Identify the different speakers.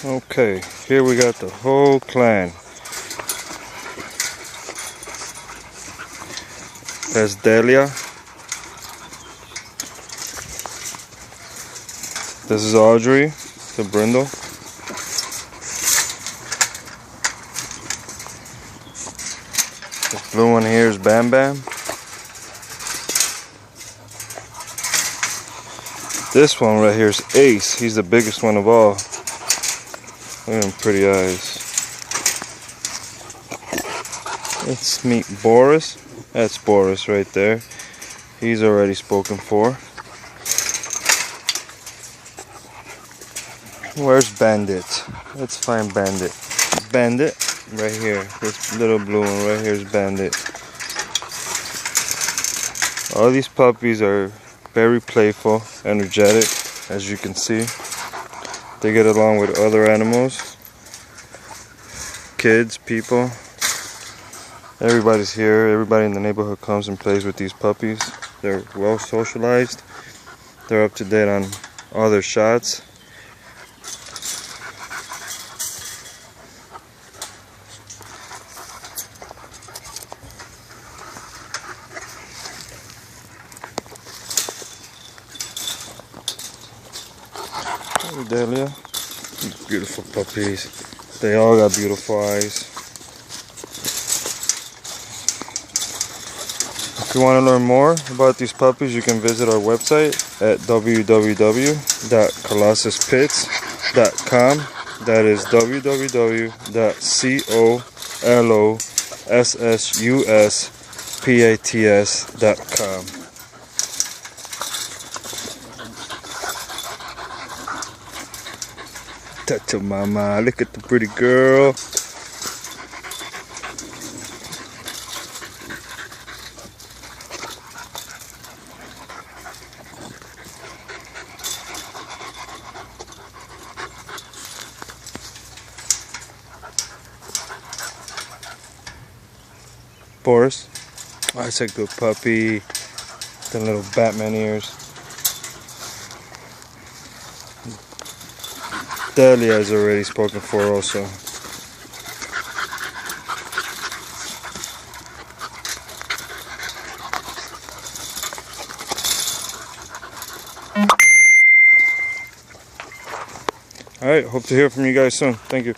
Speaker 1: Okay, here we got the whole clan. That's Delia. This is Audrey, the brindle. This blue one here is Bambam. This one right here is Ace. He's the biggest one of all. Look at them pretty eyes. Let's meet Boris. That's Boris right there. He's already spoken for. Where's Bandit? Let's find Bandit. Bandit, right here. This little blue one right here is Bandit. All these puppies are very playful, energetic, as you can see. They get along with other animals, kids, people. Everybody's here. Everybody in the neighborhood comes and plays with these puppies. They're well socialized. They're up to date on all their shots. Hey Delia, beautiful puppies. They all got beautiful eyes. If you want to learn more about these puppies, you can visit our website at www.colossuspits.com. That is www.colossuspits.com. Touch mama, look at the pretty girl. Boris, oh, that's a good puppy. The little Batman ears. Delia is already spoken for also. Alright, hope to hear from you guys soon. Thank you.